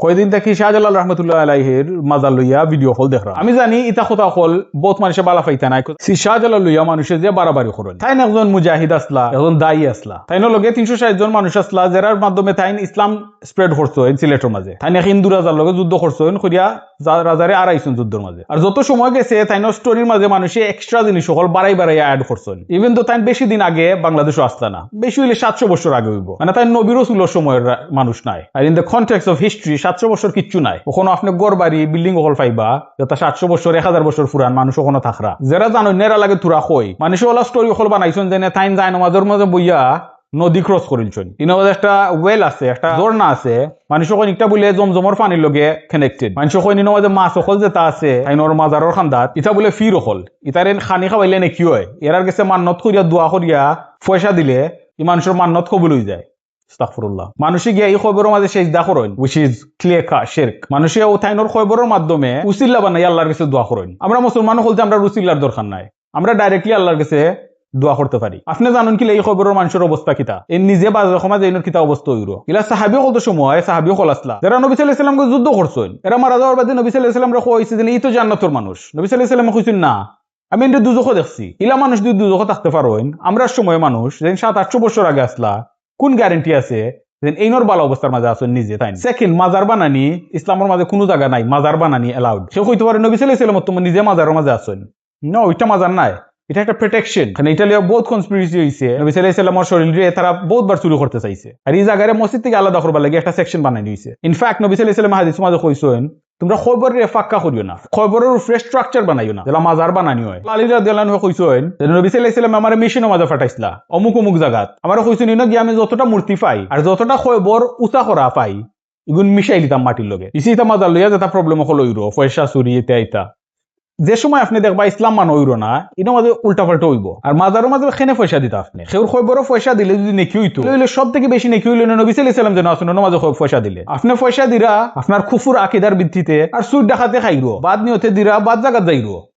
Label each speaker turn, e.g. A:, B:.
A: কয়দিন থেকে শাহজালাল রহমতুল্লাহ আলাইহির মাজার লইয়া ভিডিও কল দেখলাম। আমি জানি ইতা কথা কল বহুত মানুষে বালা পাইতা নাই। শাহজালাল লইয়া মানুষে যে বাড়াবাড়ি করেন। তাই একজন মুজাহিদ আসলা, একজন দায়ী আসলা। তাই লগে 360 জন মানুষ আসলা যারার মাধ্যমে তাই ইসলাম স্প্রেড করছো সিলেটের মাঝে। তাই হিন্দু রাজার লগে যুদ্ধ করছো করিয়া রাজারে আড়াইছেন যুদ্ধের মাঝে। আর যত সময় গেছে তাই স্টোরির মাঝে মানুষে এক্সট্রা জিনিস সকল বাড়াই অ্যাড করছেন। ইভেন তো তাই বেশি দিন আগে বাংলাদেশও আসলা না, বেশি হইলে 700 বছর আগে হইব। মানে তাই নবী রাসূলের সময়ের মানুষ নাই। আর in the context of history 700 বছর কিচ্ছু নাই। ওখানে আপনি গড় বাড়ি বিল্ডিং হল পাইবা যেটা 700 বছর 1000 বছর পুরান মানুষ ওখানে থাকরা যারা জানো নেরা লাগে তুরা কই মানুষ ওলা স্টোরি হল বানাইছেন যে তাই যায় নামাজের মাঝে বইয়া নদী ক্রস করিলছেন। ইনবাদ একটা ওয়েল আছে, একটা ঝর্ণা আছে, মানুষ ওখানে একটা বলে জমজমর পানির লগে কানেক্টেড। মানুষ ওখানে ইনবাদে মাছ অকল যেটা আছে আইনর মাজারর খান্দাত ইটা বলে ফির অকল ইতারে খানি খাওয়াইলে নাকি হয় এরার কাছে মান্নত করিয়া দোয়া করিয়া পয়সা দিলে ই মানুষের মান্নত কবুল হয়ে যায়। আস্তাগফিরুল্লাহ। মানুষে গিয়া এই খবরের মাঝে সেজদা করেন which is clear cut শিরক। মানুষে ও তাইনর খবরের মাধ্যমে উসিলা বানাই আল্লাহর কাছে দোয়া করেন। আমরা মুসলমান বলতে আমরা উসিলার দরকার নাই, আমরা ডাইরেক্টলি আল্লাহর কাছে দোয়া করতে পারি। আপনি জানেন কি এই খবরের মানুষের অবস্থা কিতা, এই নিজে বাজার সমাজ এইনর কিতা অবস্থা হইরো। ইলা সাহাবী কত সময় সাহাবী কল আসলা যারা নবী সাল্লাল্লাহু আলাইহি ওয়াসাল্লামকে যুদ্ধ করছেন, এরা মারা যাওয়ার বাদে নবী সাল্লাল্লাহু আলাইহি ওয়াসাল্লাম রা কইছে যে এই তো জান্নাতের মানুষ। নবী সাল্লাল্লাহু আলাইহি ওয়াসাল্লাম কইছেন না, আমি এর দুজখও দেখছি। ইলা মানুষ যদি দুজখও থাকতে পারেন, আমরা সময় মানুষ যেন 700-800 বছর আগে আসলা, কোন গ্যারান্টি আছে এইনর ভালো অবস্থার মাঝে আছেন নিজে? তাই সেকেন্ড, মাজার বানানি ইসলামের মাঝে কোনো জায়গা নাই মাজার বানানি এলাউড। সে কইতে পারে নবী সাল্লাল্লাহু আলাইহি ওয়াসাল্লাম নিজে মাজারের মাঝে আছেন। না, ওইটা মাজার নাই, এটা একটা প্রোটেকশন। কারণ ইটালিয়া বহুত কনস্পিরেসি হইছে, নবী সাল্লাল্লাহু আলাইহি ওয়াসাল্লামের শরীরে তারা বহুতবার চুরি করতে চাইছে। আর এই জায়গায় মসজিদ থেকে আলাদা করবার লাগে একটা সেকশন বানাই দিয়েছে। ইনফ্যাক্ট নবী সাল্লাল্লাহু আলাইহি ওয়াসাল্লাম হাদিস মাঝে কইছেন তোমরা খবরের ফাঁকা করিও না, খবরের উপরে স্ট্রাকচার বানাইও না, যেটা মাজার বানানি হয়। আলী রাদিয়াল্লাহু আনহু কইছেন যে নবী সাল্লাল্লাহু আলাইহি ওয়াসাল্লাম আমারে মিশনের মাঝে পাঠাইছিলা অমুক অমুক জায়গাত। আমারে কইছেন ইনো গিয়ে আমি যতটা মূর্তি পাই আর যতটা খবর উঁচা করা পাই এগুন মিশাই দিতাম মাটির লগে। ইসিটা মাজার লইয়া যেটা প্রবলেম হলো ইউরো পয়সা চুরি এটা যে সময় আপনি দেখবা ইসলাম মান হইল না, এটা মাঝে উল্টা পাল্টা হইব। আর মাজারের মাঝে খেনে পয়সা দিতে আপনি সেউর খবরও পয়সা দিলে যদি নেকি হইতো তাহলে সব থেকে বেশি নেকি হইল নবী সাল্লাল্লাহু আলাইহি ওয়াসাল্লাম যেন আসুন মাঝে পয়সা দিলে আপনি পয়সা দিরা আপনার কুফুর আকীদার ভিত্তিতে আর সুদ ডাকাতে খাইরো, বাদ নিয়তে দিরা বাদ জায়গা যাইরো।